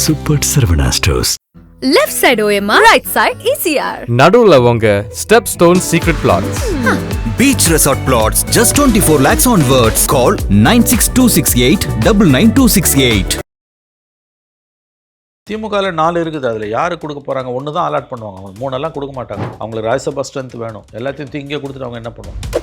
Super Sarvana Stores. Left side OMR, right side ECR. நடுவுல உங்க Stepstone Secret Plots. Beach Resort Plots just 24 lakhs onwards. Call 96268 99268. திமுகவில் 4 இருக்குது. அதில் யார் கொடுக்க போகிறாங்க? ஒன்று தான் அலாட் பண்ணுவாங்க. அவங்க 3 எல்லாம் கொடுக்க மாட்டாங்க. அவங்களுக்கு ராஜ்யசபா ஸ்ட்ரென்த் வேணும். எல்லாத்தையும் தீங்கே கொடுத்துட்டு அவங்க என்ன பண்ணுவாங்க?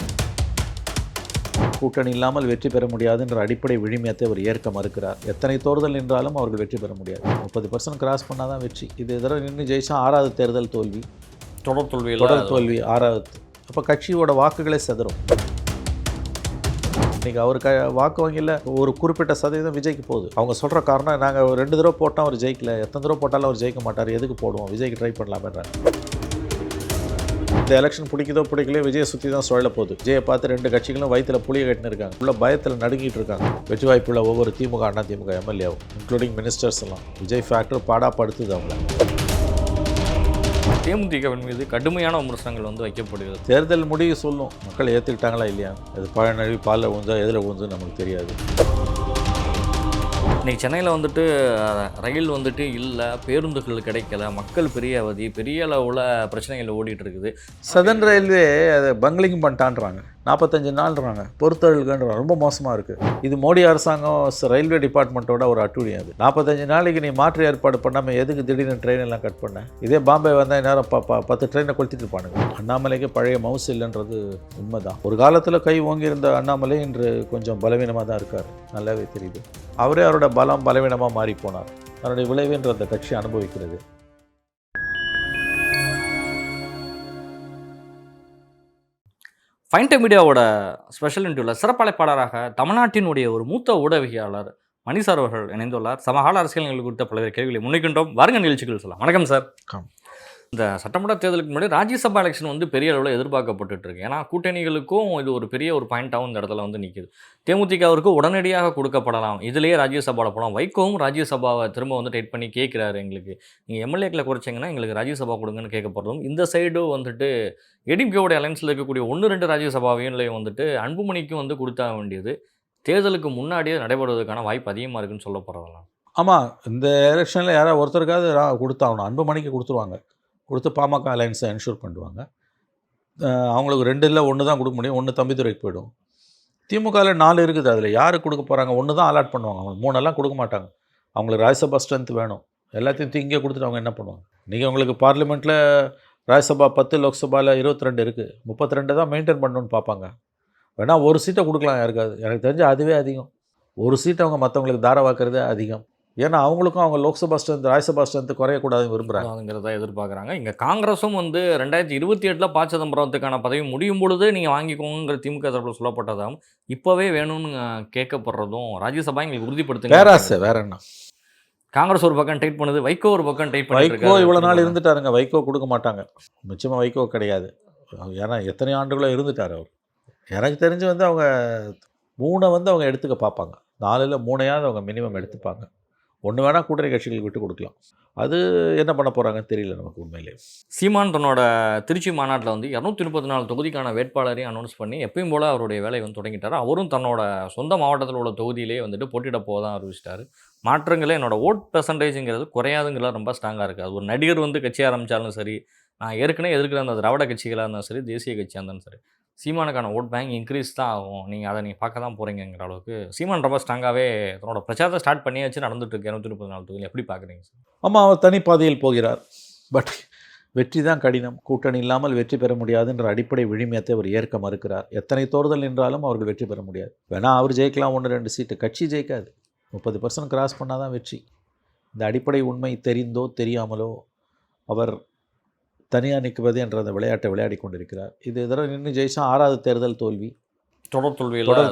கூட்டணி இல்லாமல் வெற்றி பெற முடியாதுன்ற அடிப்படை விழுமியத்தை அவர் ஏற்க மறுக்கிறார். எத்தனை தேர்தல் நின்றாலும் அவர்கள் வெற்றி பெற முடியாது. 30% கிராஸ் பண்ணால் தான் வெற்றி. இது தடவை நின்று ஜெயிச்சா 6வது தேர்தல் தோல்வி, தொடர் தோல்வி 6வது. அப்போ கட்சியோட வாக்குகளே செதறும். இன்றைக்கி அவர் வாக்கு வங்கியில் ஒரு குறிப்பிட்ட சதவீதம் விஜய்க்கு போகுது. அவங்க சொல்கிற காரணம், நாங்கள் 2 தடவை போட்டால் அவர் ஜெயிக்கல, எத்தனை தடவை போட்டாலும் அவர் ஜெயிக்க மாட்டார், எதுக்கு போடுவோம், விஜய்க்கு ட்ரை பண்ணலாமேன்றாங்க. இந்த எலெக்ஷன் பிடிக்குதோ பிடிக்கலையோ விஜயை சுற்றி தான் சுழல போகுது. விஜயை பார்த்து 2 கட்சிகளும் வயிற்றுல புளிய கட்டின்னு இருக்காங்க. உள்ள பயத்தில் நடுங்கிட்டு இருக்காங்க. வெற்றி வாய்ப்புள்ள ஒவ்வொரு திமுக அண்ணா திமுக எம்எல்ஏவும் இன்க்ளூடிங் மினிஸ்டர்ஸ் எல்லாம் விஜய் ஃபேக்டர் பாடாப்படுத்துது அவங்கள. தேமுதிகவின் மீது கடுமையான விமர்சனங்கள் வைக்கப்படுகிறது. தேர்தல் முடிவு சொல்லும் மக்கள் ஏற்றுக்கிட்டாங்களா இல்லையா. அது பழநழுவி பாலில் விழுந்தா எதில் விழுந்து நமக்கு தெரியாது. இன்றைக்கி சென்னையில் ரயில் இல்லை, பேருந்துகள் கிடைக்கல, மக்கள் பெரிய அவதி, பெரிய அளவில் பிரச்சனைகள் ஓடிட்டு இருக்குது. சதன் ரயில்வே அதை பங்கிளிங் பண்ணிட்டான்றாங்க. 45 நாள்ன்றாங்க, பொறுத்தழுகன்றாங்க. ரொம்ப மோசமாக இருக்குது. இது மோடி அரசாங்கம் ரயில்வே டிபார்ட்மெண்ட்டோட ஒரு அட்டூழியம். அது 45 நாளைக்கு நீ மாற்று ஏற்பாடு பண்ணாமல் எதுக்கு திடீர்னு ட்ரெயின் எல்லாம் கட் பண்ண? இதே பாம்பே வந்தால் நேரம் 10 ட்ரெயினை கொளுத்திட்டு இருப்பானுங்க. அண்ணாமலைக்கு பழைய மவுசு இல்லைன்றது உண்மைதான். ஒரு காலத்தில் கை ஓங்கியிருந்த அண்ணாமலை இன்று கொஞ்சம் பலவீனமாக தான் இருக்கார், நல்லாவே தெரியுது. அவரே அவரோட பலம் பலவீனமாக மாறி போனார். அவருடைய விளைவுன்ற அந்த கட்சி அனுபவிக்கிறது. ஃபைன் டைம் மீடியாவோட ஸ்பெஷல் இன்டர்வியூவில் சிறப்பழைப்பாளராக தமிழ்நாட்டினுடைய ஒரு மூத்த ஊடகவியாளர் மணி சார் அவர்கள் இணைந்துள்ளார். சமகால அரசியல் நிகழ்வு குறித்த பல்வேறு கேள்விகளை முன்னிக்கின்றோம். வருங்க நிகழ்ச்சிகள் சொல்லலாம். வணக்கம் சார். இந்த சட்டமன்ற தேர்தலுக்கு முன்னாடி ராஜ்யசபா எலெக்ஷன் பெரிய அளவில் எதிர்பார்க்கப்பட்டு இருக்கு. ஏன்னா கூட்டணிகளுக்கும் இது ஒரு பெரிய ஒரு பாயிண்டாகவும் இந்த இடத்துல நிற்கிது. தேமுதிகவிற்கு உடனடியாக கொடுக்கப்படலாம், இதிலேயே ராஜ்யசபாவில் போகலாம். வைகோவும் ராஜ்யசபாவை திரும்ப டைட் பண்ணி கேட்குறாரு. எங்களுக்கு நீங்கள் எம்எல்ஏக்களை குறைச்சிங்கன்னா எங்களுக்கு ராஜ்யசபா கொடுங்கன்னு கேட்கப்படுறதும், இந்த சைடு ஏடிஎம்கேவோட அலைன்ஸில் இருக்கக்கூடிய 1-2 ராஜ்யசபாவையும் அன்புமணிக்கும் கொடுத்தாக வேண்டியது தேர்தலுக்கு முன்னாடியே நடைபெறுவதற்கான வாய்ப்பு அதிகமாக இருக்குன்னு சொல்லப்படுறதெல்லாம். ஆமாம், இந்த எலெக்ஷனில் யாராவது ஒருத்தருக்காவது கொடுத்தாகணும். அன்புமணிக்கு கொடுத்துருவாங்க. கொடுத்து பாமக அலையன்ஸை என்ஷூர் பண்ணுவாங்க. அவங்களுக்கு 2 இல்லை 1 தான் கொடுக்க முடியும். 1 தம்பிதுரைக்கு போய்டும். திமுகவில் 4 இருக்குது. அதில் யார் கொடுக்க போகிறாங்க? 1 தான் அலாட் பண்ணுவாங்க. அவங்க 3 எல்லாம் கொடுக்க மாட்டாங்க. அவங்களுக்கு ராஜ்யசபா ஸ்ட்ரென்த் வேணும். எல்லாத்தையும் இங்கே கொடுத்துட்டு அவங்க என்ன பண்ணுவாங்க? நீங்கள் உங்களுக்கு பார்லிமெண்ட்டில் ராஜ்யசபா 10, லோக்சபாவில் 22 இருக்குது. 32 தான் மெயின்டைன் பண்ணணுன்னு பார்ப்பாங்க. வேணால் ஒரு சீட்டை கொடுக்கலாம் யாருக்காது. எனக்கு தெரிஞ்சு அதுவே அதிகம். ஒரு சீட்டை அவங்க மற்றவங்களுக்கு தாரவாக்குறதே அதிகம். ஏன்னா அவங்களுக்கும் அவங்க லோக்சபா ஸ்ட்ரென்த் ராஜ்யசபா ஸ்ட்ரென்த் குறையக்கூடாதுன்னு விரும்புகிறாங்கிறத எதிர்பார்க்குறாங்க. இங்கே காங்கிரஸும் 2028 ப. சிதம்பரத்துக்கான பதவி முடியும் பொழுது நீங்கள் வாங்கிக்கோங்கிற திமுக தரப்பில் சொல்லப்பட்டதாகவும் இப்போவே வேணும்னு கேட்கப்படுறதும் ராஜ்யசபா எங்களுக்கு உறுதிப்படுத்துங்க. வேற என்ன? காங்கிரஸ் ஒரு பக்கம் டைட் பண்ணுது, வைகோ ஒரு பக்கம் டைட் பண்ணி. வைகோ இவ்வளோ நாள் இருந்துட்டாருங்க. வைகோ கொடுக்க மாட்டாங்க. நிச்சயமாக வைகோ கிடையாது. ஏன்னா எத்தனை ஆண்டுகளோ இருந்துட்டார் அவர். எனக்கு தெரிஞ்சு அவங்க 3 அவங்க எடுத்துக்க பார்ப்பாங்க. 4ல் 3 அவங்க மினிமம் எடுத்துப்பாங்க. 1 வேணால் கூட்டணி கட்சிகளுக்கு விட்டு கொடுக்கலாம். அது என்ன பண்ண போகிறாங்கன்னு தெரியல நமக்கு உண்மையிலே. சீமான் தன்னோட திருச்சி மாநாட்டில் 234 தொகுதிக்கான வேட்பாளரையும் அனௌன்ஸ் பண்ணி எப்பயும் போல் அவருடைய வேலையை தொடங்கிட்டார். அவரும் தன்னோட சொந்த மாவட்டத்தில் உள்ள தொகுதியிலேயே போட்டியிட போதான் அறிவிச்சிட்டார். மாற்றங்களே என்னோட ஓட் பெர்சன்டேஜுங்கிறது குறையாதுங்கிறது ரொம்ப ஸ்ட்ராங்காக இருக்குது. அது ஒரு நடிகர் கட்சி ஆரம்பித்தாலும் சரி, நான் ஏற்கனவே எதிர்க்கிற அந்த திராவிட கட்சிகளாக இருந்தாலும் சரி, தேசிய கட்சியாக இருந்தாலும் சரி, சீமானுக்கான ஓட் பேங்க் இன்க்ரீஸ் தான் ஆகும். நீங்கள் பார்க்க தான் போகிறீங்கிற அளவுக்கு சீமான் ரொம்ப ஸ்ட்ராங்காகவே தன்னோட பிரச்சாரத்தை ஸ்டார்ட் பண்ணியாச்சு, நடந்துட்டுருக்கு. 234 தொகுதியில் எப்படி பார்க்குறீங்க சார்? ஆமாம், அவர் தனிப்பாதையில் போகிறார். பட் வெற்றி தான் கடினம். கூட்டணி இல்லாமல் வெற்றி பெற முடியாதுன்ற அடிப்படை விழுமியத்தை அவர் ஏற்க மறுக்கிறார். எத்தனை தேர்தல் நின்றாலும் அவர்கள் வெற்றி பெற முடியாது. வேணால் அவர் ஜெயிக்கலாம் 1-2 சீட்டு, கட்சி ஜெயிக்காது. 30% கிராஸ் பண்ணால் தான் வெற்றி. இந்த அடிப்படை உண்மை தெரிந்தோ தெரியாமலோ அவர் தனியாக நிற்குவது என்ற அந்த விளையாட்டை விளையாடி கொண்டிருக்கிறார். இது தடவை நின்று ஜெயிச்சா 6வது தேர்தல் தோல்வி, தொடர்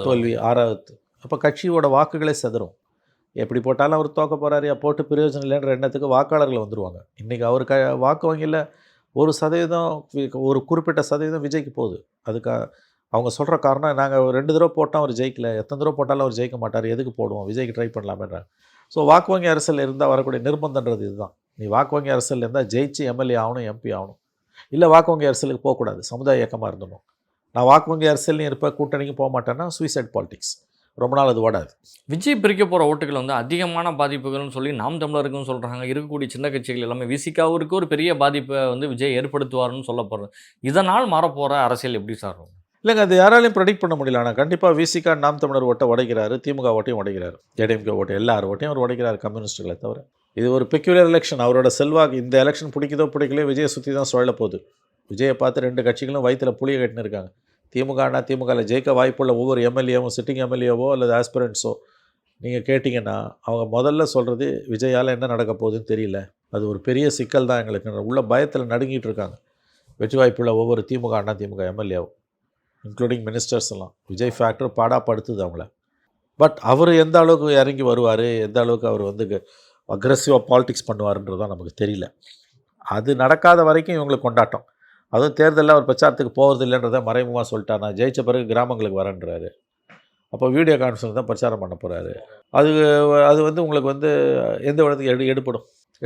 தோல்வி 6வது. அப்போ கட்சியோட வாக்குகளே செதறும். எப்படி போட்டாலும் அவர் தோக்க போகிறாரு, போட்டு பிரயோஜனம் இல்லைன்ற எண்ணத்துக்கு வாக்காளர்கள் வந்துடுவாங்க. இன்றைக்கி அவர் வாக்கு வங்கியில் 1% ஒரு குறிப்பிட்ட சதவீதம் விஜய்க்கு போகுது. அதுக்கு அவங்க சொல்கிற காரணம், நாங்கள் 2 தடவை போட்டால் அவர் ஜெயிக்கல, எத்தனை தடவை போட்டாலும் அவர் ஜெயிக்க மாட்டார், எதுக்கு போடுவோம், விஜய்க்கு ட்ரை பண்ணலாமேன்றாங்க. ஸோ வாக்கு வங்கி அரசியல் இருந்தால் வரக்கூடிய நிர்பந்தன்றது இதுதான். நீ வாக்கு வங்கி அரசியல் இருந்தால் ஜெயிச்சு எம்எல்ஏ ஆகணும், எம்பி ஆகணும். இல்லை வாக்கு வங்கி அரசியலுக்கு போகக்கூடாது, சமுதாய இயக்கமாக இருந்தணும். நான் வாக்கு வங்கி அரசியல்லையும் இருப்பேன், கூட்டணிக்கும் போக மாட்டேன்னா சூசைட் பாலிடிக்ஸ். ரொம்ப நாள் அது ஓடாது. விஜய் பிரிக்க போகிற ஓட்டுகள் வந்து அதிகமான பாதிப்புகள்னு சொல்லி நாம் தமிழருக்குன்னு சொல்கிறாங்க. இருக்கக்கூடிய சின்ன கட்சிகள் எல்லாமே விசிகாவிற்கு ஒரு பெரிய பாதிப்பை வந்து விஜய் ஏற்படுத்துவார்னு சொல்லப்படுறது. இதனால் மாறப்போகிற அரசியல் எப்படி சார் இருக்கும்? இல்லைங்க, அது யாராலையும் ப்ரெடிக்ட் பண்ண முடியல. ஆனால் கண்டிப்பாக விசிகா நாம் தமிழர் ஓட்டை உடைக்கிறாரு, திமுக ஓட்டையும் உடைக்கிறாரு, ஏடிஎம்கே ஓட்டை எல்லார் ஓட்டையும் அவர் உடைக்கிறார், கம்யூனிஸ்ட்டுகளை தவிர. இது ஒரு பெக்யூலர் எலெக்ஷன். அவரோட செல்வாக்கு இந்த எலெக்ஷன் பிடிக்குதோ பிடிக்கலையோ விஜயை சுற்றி தான் சுழல போகுது. விஜயை பார்த்து 2 கட்சிகளும் வயிற்றில் புளிய கட்டின்னு இருக்காங்க. திமுகனா திமுகவில் ஜெயிக்க வாய்ப்புள்ள ஒவ்வொரு எம்எல்ஏவும் சிட்டிங் எம்எல்ஏவோ அல்லது ஆஸ்பிரண்ட்ஸோ நீங்கள் கேட்டிங்கன்னா அவங்க முதல்ல சொல்கிறது விஜயால் என்ன நடக்க போகுதுன்னு தெரியல, அது ஒரு பெரிய சிக்கல் தான் எங்களுக்கு உள்ள பயத்தில் நடுங்கிட்டு இருக்காங்க. வெற்றி வாய்ப்புள்ள ஒவ்வொரு திமுக எம்எல்ஏவும் இன்க்ளூடிங் மினிஸ்டர்ஸ் எல்லாம் விஜய் ஃபேக்டர் பாடாப்படுத்துது அவங்கள. பட் அவர் எந்த அளவுக்கு இறங்கி வருவார், எந்த அளவுக்கு அவர் வந்து அக்ரெசிவாக பாலிடிக்ஸ் பண்ணுவார்ன்றது தான் நமக்கு தெரியல. அது நடக்காத வரைக்கும் இவங்களுக்கு கொண்டாட்டம். அதுவும் தேர்தலில் அவர் பிரச்சாரத்துக்கு போகிறது இல்லைன்றதை மறைமுகமாக சொல்லிட்டார். நான் ஜெயித்த பிறகு கிராமங்களுக்கு வரேன்றாரு. அப்போ வீடியோ கான்ஃபரன்ஸ் தான் பிரச்சாரம் பண்ண போகிறாரு. அது வந்து உங்களுக்கு வந்து எந்த இடத்துக்கு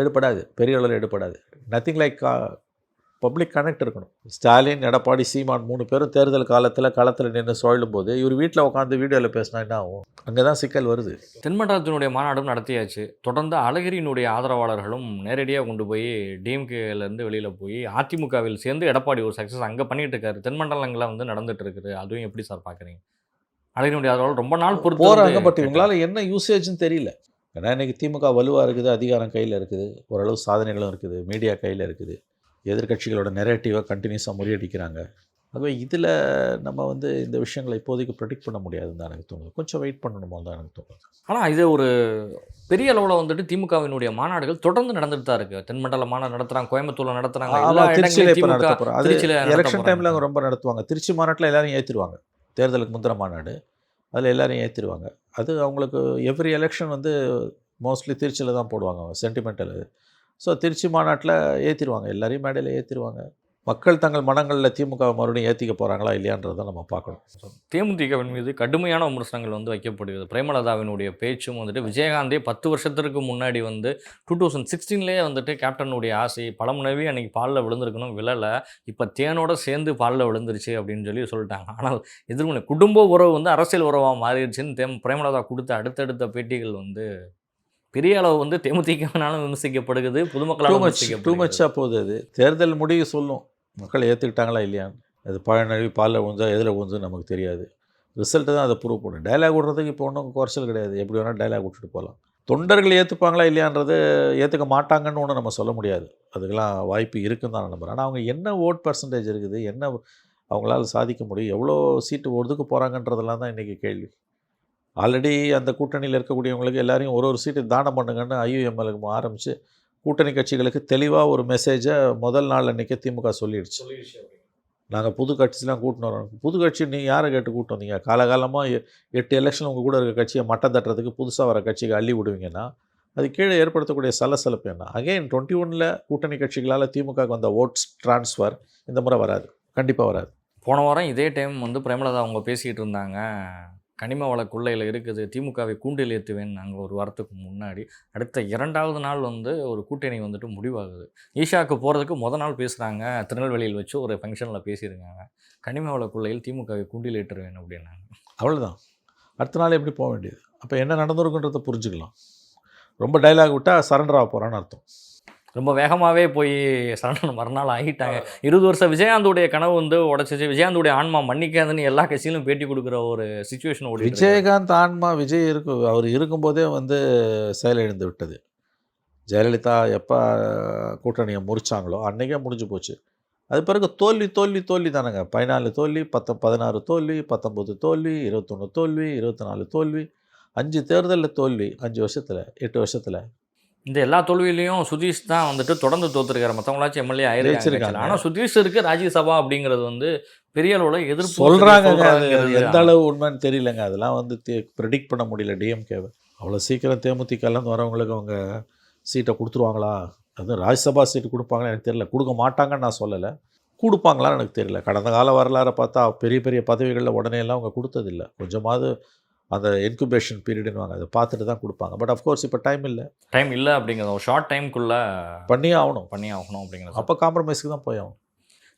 எடுப்படாது, பெரிய அளவில் எடுப்படாது. நத்திங் லைக் பப்ளிக் கனெக்ட் இருக்கணும். ஸ்டாலின், எடப்பாடி, சீமான் 3 பேரும் தேர்தல் காலத்தில் களத்தில் நின்று சுழலும் போது இவர் வீட்டில் உட்காந்து வீடியோவில் பேசினா என்ன ஆகும்? அங்கே தான் சிக்கல் வருது. தென்மண்டலத்தினுடைய மாநாடும் நடத்தியாச்சு. தொடர்ந்து அழகிரியினுடைய ஆதரவாளர்களும் நேரடியாக கொண்டு போய் டிஎம்கேலேருந்து வெளியில் போய் அதிமுகவில் சேர்ந்து எடப்பாடி ஒரு சக்ஸஸ் அங்கே பண்ணிட்டு இருக்காரு. தென்மண்டலங்களில் வந்து நடந்துட்டு இருக்குது. அதுவும் எப்படி சார் பார்க்குறீங்க? அழகிரியினுடைய ஆதரவாளர் ரொம்ப நாள் பொறுத்து போகிறாங்க. பட் இவங்களால என்ன யூசேஜ்னு தெரியல. ஏன்னா இன்றைக்கி திமுக வலுவாக இருக்குது, அதிகாரம் கையில் இருக்குது, ஓரளவு சாதனைகளும் இருக்குது, மீடியா கையில் இருக்குது, எதிர்கட்சிகளோட நெரேட்டிவை கண்டினியூஸாக முறியடிக்கிறாங்க. ஆகவே இதில் நம்ம வந்து இந்த விஷயங்களை இப்போதைக்கு ப்ரெடிக்ட் பண்ண முடியாதுன்னு தான் எனக்கு தோணுது. கொஞ்சம் வெயிட் பண்ணணுமோ தான் எனக்கு தோணுது. ஆனால் இது ஒரு பெரிய அளவில் வந்துட்டு திமுகவினுடைய மாநாடுகள் தொடர்ந்து நடந்துட்டு தான் இருக்குது. தென்மண்டல மாநாடு நடத்துகிறாங்க, கோயம்புத்தூரில் நடத்துகிறாங்க, திருச்சியில் இப்போ நடத்த போகிறாங்க. அது எலெக்ஷன் டைமில் அவங்க ரொம்ப நடத்துவாங்க. திருச்சி மாநாட்டில் எல்லாரையும் ஏற்றிடுவாங்க. தேர்தலுக்கு முந்தின மாநாடு அதில் எல்லாரையும் ஏற்றிடுவாங்க. அது அவங்களுக்கு எவ்ரி எலெக்ஷன் வந்து மோஸ்ட்லி திருச்சியில் தான் போடுவாங்க, சென்டிமெண்டல். ஸோ திருச்சி மாநாட்டில் ஏற்றிடுவாங்க, எல்லாரையும் மேடையில் ஏற்றிடுவாங்க. மக்கள் தங்கள் மனங்களில் திமுக மறுபடியும் ஏற்றிக்க போகிறாங்களா இல்லையான்றதை நம்ம பார்க்கணும். தேமுதிகவின் மீது கடுமையான விமர்சனங்கள் வந்து வைக்கப்படுகிறது. பிரேமலதாவினுடைய பேச்சும் வந்துட்டு விஜயகாந்தே 10 வருஷத்திற்கு முன்னாடி வந்து 2016 வந்துட்டு கேப்டனுடைய ஆசை பழமுனவே அன்றைக்கி பாலில் விழுந்திருக்கணும், விழலை, இப்போ தேனோட சேர்ந்து பாலில் விழுந்துருச்சு அப்படின்னு சொல்லி சொல்லிட்டாங்க. ஆனால் எதிர்மனை குடும்ப உறவு வந்து அரசியல் உறவாக மாறிடுச்சுன்னு பிரேமலதா கொடுத்த அடுத்தடுத்த பேட்டிகள் வந்து பெரிய அளவு வந்து தேமுதிகனாலும் விமர்சிக்கப்படுகிறது, பொதுமக்களால் டூ மச்சாக போகுது. அது தேர்தல் முடிவு சொல்லும் மக்கள் ஏற்றுக்கிட்டாங்களா இல்லையான்னு. அது பழநழுவி பாலில் விழுந்தா எதில் விழுந்து நமக்கு தெரியாது. ரிசல்ட்டு தான் அதை ப்ரூவ் பண்ணும். டைலாக் விடுறதுக்கு இப்போ ஒன்றும் குறைச்சல் கிடையாது. எப்படி வேணால் டைலாக் விட்டுட்டு போகலாம். தொண்டர்கள் ஏற்றுப்பாங்களா இல்லையான்றது ஏற்றுக்க மாட்டாங்கன்னு ஒன்று நம்ம சொல்ல முடியாது. அதுக்கெல்லாம் வாய்ப்பு இருக்குன்னு தான் நான் நம்புகிறேன். ஆனால் அவங்க என்ன ஓட் பர்சன்டேஜ் இருக்குது, என்ன அவங்களால சாதிக்க முடியும், எவ்வளோ சீட்டு ஒதுக்க போகிறாங்கன்றதெல்லாம் தான் இன்றைக்கி கேள்வி. ஆல்ரெடி அந்த கூட்டணியில் இருக்கக்கூடியவங்களுக்கு எல்லாரையும் ஒரு சீட்டு தானம் பண்ணுங்கன்னு ஐயுஎம்எலுக்கு ஆரம்பித்து கூட்டணி கட்சிகளுக்கு தெளிவாக ஒரு மெசேஜை முதல் நாள் அன்றைக்கி திமுக சொல்லிடுச்சு. நாங்கள் புது கட்சிலாம் கூட்டின்னு வரோம். புது கட்சி நீங்கள் யாரை கேட்டு கூட்டு வந்தீங்க? காலகாலமாக 8 எலெக்ஷன் உங்கள் கூட இருக்க கட்சியை மட்டம் தட்டுறதுக்கு புதுசாக வர கட்சிக்கு அள்ளி விடுவீங்கன்னா அது கீழே ஏற்படுத்தக்கூடிய சலசலப்பு என்ன? அகைன் 21 கூட்டணி கட்சிகளால் திமுகவுக்கு வந்த ஓட்ஸ் ட்ரான்ஸ்ஃபர் இந்த முறை வராது, கண்டிப்பாக வராது. போன வாரம் இதே டைம் வந்து பிரேமலதா அவங்க பேசிக்கிட்டு இருந்தாங்க, கனிம வள கொள்ளையில் இருக்குது, திமுகவை கூண்டில் ஏற்றுவேன் நாங்கள் ஒரு வாரத்துக்கு முன்னாடி. அடுத்த 2வது நாள் வந்து ஒரு கூட்டணி வந்துட்டு முடிவாகுது. ஈஷாவுக்கு போகிறதுக்கு நாள் பேசுகிறாங்க, திருநெல்வேலியில் வச்சு ஒரு ஃபங்க்ஷனில் பேசியிருக்காங்க, கனிம வள கொள்ளையில் திமுகவை கூண்டில் ஏற்றுவேன் அப்படின்னாங்க. அவ்வளோதான். அடுத்த நாள் எப்படி போக வேண்டியது? அப்போ என்ன நடந்திருக்குன்றதை புரிஞ்சுக்கலாம். ரொம்ப டைலாக் விட்டால் சரண்டர் ஆக போகிறான்னு அர்த்தம். ரொம்ப வேகமாகவே போய் சரணன் மறுநாள் ஆகிட்டாங்க. 20 வருஷம் விஜயகாந்தோடைய கனவு வந்து உடச்சிச்சு. விஜயகாந்தோடைய ஆன்மா மன்னிக்காதுன்னு எல்லா கட்சியிலும் பேட்டி கொடுக்குற ஒரு சுச்சுவேஷன் ஓடி. விஜயகாந்த் ஆன்மா விஜய் அவர் இருக்கும்போதே வந்து செயலிழந்து விட்டது. ஜெயலலிதா எப்போ கூட்டணியை முறிச்சாங்களோ அன்றைக்கே முடிஞ்சு போச்சு. அது பிறகு தோல்வி தானேங்க. 14 தோல்வி, 16 தோல்வி, 19 தோல்வி, 21 தோல்வி, 24 தோல்வி, 5 தேர்தலில் தோல்வி 5 வருஷத்தில், 8 வருஷத்தில். இந்த எல்லா தோல்வியிலையும் சுதீஷ் தான் வந்துட்டு தொடர்ந்து தோத்துருக்காரு. மற்றவங்களாச்சும் எம்எல்ஏ ஆயிருக்காங்க. ஆனால் சுதீஷருக்கு ராஜ்யசபா அப்படிங்கிறது வந்து பெரிய அளவில் எதிர்ப்பு சொல்கிறாங்க. அது எந்த அளவு உண்மைன்னு தெரியலங்க. அதெல்லாம் வந்து ப்ரெடிக்ட் பண்ண முடியல. டிஎம்கேவை அவ்வளோ சீக்கிரம் தேமுதிகலேருந்து வரவங்களுக்கு அவங்க சீட்டை கொடுத்துருவாங்களா? அது ராஜ்யசபா சீட்டு கொடுப்பாங்கன்னு எனக்கு தெரியல. கொடுக்க மாட்டாங்கன்னு நான் சொல்லலை, கொடுப்பாங்களான்னு எனக்கு தெரியல. கடந்த கால வரலாறை பார்த்தா பெரிய பெரிய பதவிகளில் உடனே எல்லாம் அவங்க கொடுத்ததில்லை. கொஞ்சமாவது அந்த இன்குபேஷன் பீரியடுன்னு அதை பார்த்துட்டு தான் கொடுப்பாங்க. பட் அஃப்கோர்ஸ் இப்போ டைம் இல்லை அப்படிங்கிறது ஒரு ஷார்ட் டைமுக்குள்ளே பண்ணியே ஆகணும் அப்படிங்கிறது. அப்போ காம்ப்ரமைஸ்க்கு தான் போய் ஆகணும்.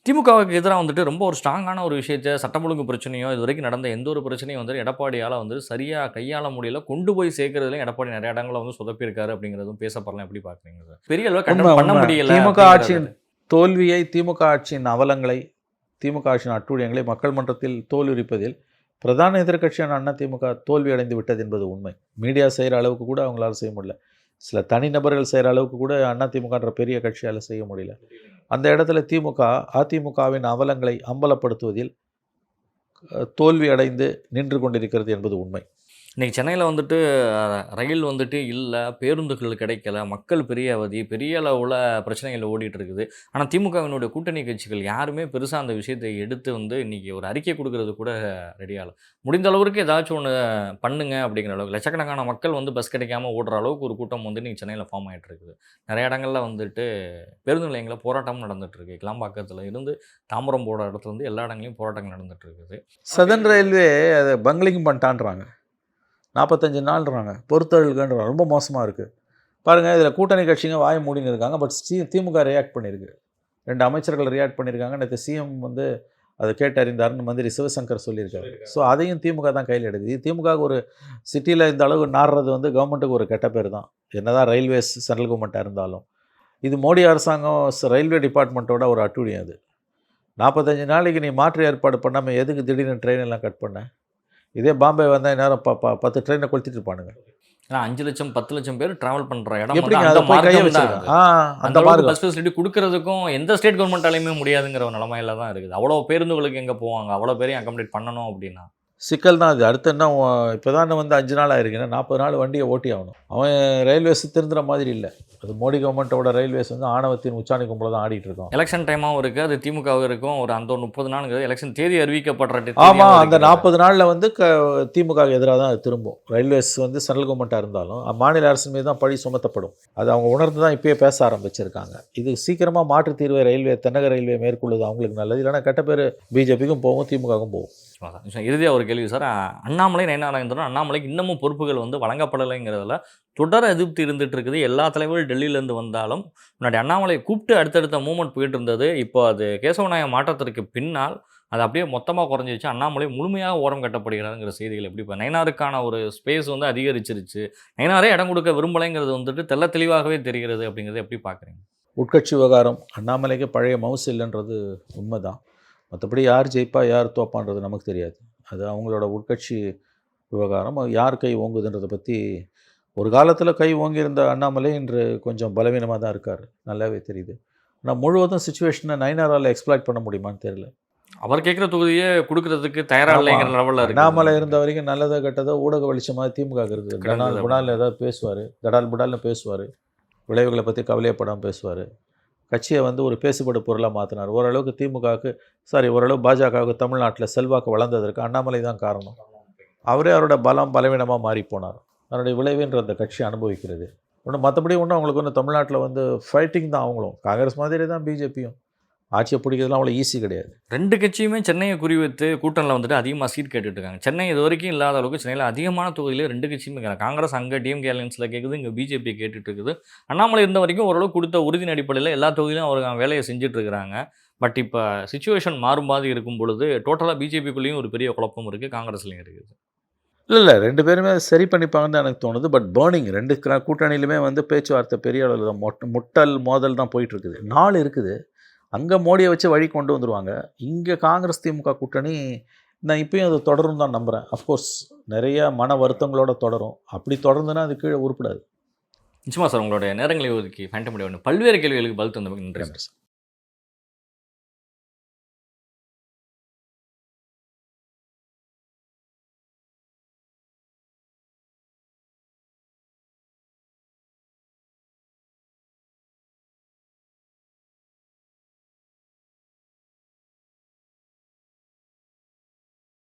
திமுகவுக்கு எதிராக வந்துட்டு ரொம்ப ஒரு ஸ்ட்ராங்கான ஒரு விஷயத்தை சட்டம் ஒழுங்கு பிரச்சனையோ இது வரைக்கும் நடந்த எந்த ஒரு பிரச்சனையும் வந்து எடப்பாடியால் வந்து சரியாக கையாள முடியல, கொண்டு போய் சேர்க்கறதுலையும் எடப்பாடி நிறைய இடங்களில் வந்து சொதப்பியிருக்காரு அப்படிங்கிறதும் பேசப்படலாம். எப்படி பார்க்குறீங்க சார்? பெரிய அளவு கண்டனம் பண்ண முடியல. திமுக ஆட்சியின் தோல்வியை, திமுக ஆட்சியின் அவலங்களை, திமுக ஆட்சியின் அட்டூழியங்களை மக்கள் மன்றத்தில் தோலுரிப்பதில் பிரதான எதிர்க்கட்சியான அண்ணா திமுக தோல்வி அடைந்து விட்டது என்பது உண்மை. மீடியா செய்கிற அளவுக்கு கூட அவங்களால செய்ய முடியல. சில தனிநபர்கள் செய்கிற அளவுக்கு கூட அண்ணா திமுகன்ற பெரிய கட்சியால் செய்ய முடியல. அந்த இடத்துல திமுக அதிமுகவின் அவலங்களை அம்பலப்படுத்துவதில் தோல்வி அடைந்து நின்று கொண்டிருக்கிறது என்பது உண்மை. இன்றைக்கி சென்னையில் வந்துட்டு ரயில் வந்துட்டு இல்லை, பேருந்துகள் கிடைக்கல, மக்கள் பெரிய அவதி, பெரிய அளவில் பிரச்சனைகள் ஓடிட்டு இருக்குது. ஆனால் திமுகவினுடைய கூட்டணி கட்சிகள் யாருமே பெருசாக அந்த விஷயத்தை எடுத்து வந்து இன்றைக்கி ஒரு அறிக்கை கொடுக்கறது கூட ரெடியாகல. முடிந்த அளவுக்கு ஏதாச்சும் ஒன்று பண்ணுங்க அப்படிங்கிற அளவுக்கு லட்சக்கணக்கான மக்கள் வந்து பஸ் கிடைக்காம ஓடுற அளவுக்கு ஒரு கூட்டம் வந்து இன்றைக்கி சென்னையில் ஃபார்ம் ஆகிட்டு இருக்குது. நிறைய இடங்களில் வந்துட்டு பேருந்து நிலையங்களில் போராட்டம் நடந்துகிட்ருக்கு. கிளாம்பாக்கத்தில் இருந்து தாம்பரம் போகிற இடத்துல இருந்து எல்லா இடங்களையும் போராட்டங்கள் நடந்துகிட்டு இருக்குது. சதன் ரயில்வே அதை பங்கிலிங் பண்ணிட்டான்றாங்க. 45 நாள்ன்றாங்க, பொறுத்தருள்கன்றாங்க. ரொம்ப மோசமாக இருக்குது பாருங்கள். இதில் கூட்டணி கட்சிங்க வாய மூடின்னு இருக்காங்க. பட் திமுக ரியாக்ட் பண்ணியிருக்கு. 2 அமைச்சர்கள் ரியாக்ட் பண்ணியிருக்காங்க. நேற்று சிஎம் வந்து அதை கேட்டறிந்தார்னு மந்திரி சிவசங்கர் சொல்லியிருக்காரு. ஸோ அதையும் திமுக தான் கையில் எடுக்குது. இது திமுக ஒரு சிட்டியில் இந்த அளவு நாடுறது வந்து கவர்மெண்ட்டுக்கு ஒரு கெட்ட பேர் தான். என்னதான் ரயில்வேஸ் சென்ட்ரல் கவர்மெண்ட்டாக இருந்தாலும் இது மோடி அரசாங்கம் ரயில்வே டிபார்ட்மெண்ட்டோட ஒரு அட்டூழியம். அது 45 நாளைக்கு நீ மாற்று ஏற்பாடு பண்ணாமல் எதுக்கு திடீர்னு ட்ரெயின் எல்லாம் கட் பண்ண? இதே பாம்பே வந்தால் நேரம் 10 ட்ரெயினை கொளுத்திட்டு இருப்பானுங்க. 5 லட்சம் 10 லட்சம் பேர் டிராவல் பண்ணுற இடம் எப்படி அந்த பஸ் ஃபெசிலிட்டி கொடுக்கறதுக்கும் எந்த ஸ்டேட் கவர்மெண்ட்டாலையுமே முடியாதுங்கிற ஒரு நிலமையில தான் இருக்குது. அவ்வளோ பேருந்துகளுக்கு எங்கே போவாங்க? அவ்வளோ பேரையும் அக்காமடேட் பண்ணணும் அப்படின்னா சிக்கல் தான் அது. அடுத்து என்ன, இப்போ தான் வந்து 5 நாள் ஆயிருக்குன்னா 40 நாள் வண்டியை ஓட்டி ஆகணும். அவன் ரயில்வேஸ் திருந்துற மாதிரி இல்லை. அது மோடி கவர்மெண்ட்டோட ரயில்வேஸ் வந்து ஆணவத்தின் உச்சாணி கும்பல தான் ஆடிட்டு இருக்கோம். எலெக்ஷன் டைமாகவும் இருக்குது, அது திமுகவும் இருக்கும். ஒரு அந்த 30 நாளுங்கிறது எலெக்ஷன் தேதி அறிவிக்கப்படுற. ஆமாம், அந்த 40 நாளில் வந்து திமுக எதிராக தான் திரும்பும். ரயில்வேஸ் வந்து சென்ட்ரல் கவர்மெண்ட்டாக இருந்தாலும் மாநில அரசு மீது தான் பழி சுமத்தப்படும். அது அவங்க உணர்ந்து தான் இப்பயே பேச ஆரம்பிச்சிருக்காங்க. இது சீக்கிரமாக மாற்றுத் தீர்வை ரயில்வே, தென்னக ரயில்வே மேற்கொள்ளுது அவங்களுக்கு நல்லது. இல்லைன்னா கெட்ட பேர் பிஜேபிக்கும் போகும், திமுகவுக்கும் போகும். இறுதியாக ஒரு கேள்வி சார். அண்ணாமலை நயனாரேந்திரன் அண்ணாமலைக்கு இன்னமும் பொறுப்புகள் வந்து வழங்கப்படலைங்கிறதுல தொடர் அதிருப்தி இருந்துகிட்டு இருக்குது. எல்லா தலைவர்கள் டெல்லியிலேருந்து வந்தாலும் முன்னாடி அண்ணாமலை கூப்பிட்டு அடுத்தடுத்த மூவ்மெண்ட் போயிட்டு இருந்தது. இப்போ அது கேசவநாயக மாற்றத்திற்கு பின்னால் அது அப்படியே மொத்தமாக குறைஞ்சிச்சு. அண்ணாமலை முழுமையாக ஓரம் கட்டப்படுகிறாருங்கிற செய்திகள் எப்படி? இப்போ நயனாருக்கான ஒரு ஸ்பேஸ் வந்து அதிகரிச்சிருச்சு, நயனாரே இடம் கொடுக்க விரும்பலைங்கிறது வந்துட்டு தெல்ல தெளிவாகவே தெரிகிறது. அப்படிங்கிறது எப்படி பார்க்குறீங்க? உட்கட்சி விவகாரம், அண்ணாமலைக்கு பழைய மவுசு இல்லைன்றது உண்மைதான். மற்றபடி யார் ஜெயிப்பா யார் தோப்பான்றது நமக்கு தெரியாது. அது அவங்களோட உட்கட்சி விவகாரம். யார் கை ஓங்குதுன்றதை பற்றி ஒரு காலத்தில் கை ஓங்கியிருந்த அண்ணாமலை இன்று கொஞ்சம் பலவீனமாக தான் இருக்கார், நல்லாவே தெரியுது. ஆனால் முழுவதும் சுச்சுவேஷனை நயனாரால் எக்ஸ்ப்ளாய்ட் பண்ண முடியுமான்னு தெரியல. அவர் கேட்குற தொகுதியே கொடுக்கறதுக்கு தயாராக இல்லைங்கிற லெவலில் இருக்கு. அண்ணாமலை இருந்த வரைக்கும் நல்லதோ கெட்டதோ ஊடக வெளிச்சமாக திமுக இருக்குது. தடால் புடால் ஏதாவது பேசுவார், தடால் புடால்னு பேசுவார், விளைவுகளை பற்றி கவலையப்படாமல் பேசுவார். கட்சியை வந்து ஒரு பேசுபடு பொருளாக மாற்றினார். ஓரளவுக்கு திமுகவுக்கு ஓரளவு பாஜகவுக்கு தமிழ்நாட்டில் செல்வாக்கு வளர்ந்ததற்கு அண்ணாமலை தான் காரணம். அவரே அவரோட பலவீனமாக மாறி போனார். அதனுடைய விளைவுன்ற அந்த கட்சி அனுபவிக்கிறது. மற்றபடி அவங்களுக்கு ஒன்று தமிழ்நாட்டில் வந்து ஃபைட்டிங் தான். அவங்களும் காங்கிரஸ் மாதிரி தான் பிஜேபியும். ஆட்சியை பிடிக்கிறதுலாம் அவ்வளோ ஈஸி கிடையாது. 2 கட்சியுமே சென்னையை குறிவைத்து கூட்டணியில் வந்துட்டு அதிகமாக சீட் கேட்டுட்டு இருக்காங்க. சென்னை இது வரைக்கும் இல்லாத அளவுக்கு சென்னையில் அதிகமான தொகுதியில் 2 கட்சியுமே இருக்காங்க. காங்கிரஸ் அங்கே டிஎம்கே அலையன்ஸில் கேட்குது, இங்கே பிஜேபி கேட்டுட்டு இருக்குது. அண்ணாமலை இருந்த வரைக்கும் ஓரளவு கொடுத்த உறுதியின் அடிப்படையில் எல்லா தொகுதியிலும் அவர் வேலையை செஞ்சுட்டு இருக்கிறாங்க. பட் இப்போ சிச்சுவேஷன் மாறும் மாதிரி இருக்கும் பொழுது டோட்டலாக பிஜேபிக்குள்ளேயும் ஒரு பெரிய குழப்பம் இருக்குது, காங்கிரஸ்லையும் இருக்குது. இல்லை 2 பேருமே சரி பண்ணிப்பாங்கன்னு தான் எனக்கு தோணுது. பட் பேர்னிங் 2 கூட்டணியிலுமே வந்து பேச்சுவார்த்தை பெரிய அளவில் தான் முட்டல் மோதல் தான் போயிட்டுருக்குது. 4 இருக்குது. அங்கே மோடியை வச்சு வழி கொண்டு வந்துடுவாங்க. இங்கே காங்கிரஸ் திமுக கூட்டணி நான் இப்பயும் அது தொடரும் தான் நம்புகிறேன். அஃப்கோர்ஸ் நிறைய மன வருத்தங்களோட தொடரும். அப்படி தொடர்ந்துன்னா அது கீழே உருப்படாது. நிச்சயமாக சார், உங்களுடைய நேரங்களை ஒதுக்கி ஃபேண்டம் முடியும் பல்வேறு கேள்விகளுக்கு பதில் தந்தமைக்கு நன்றி சார்.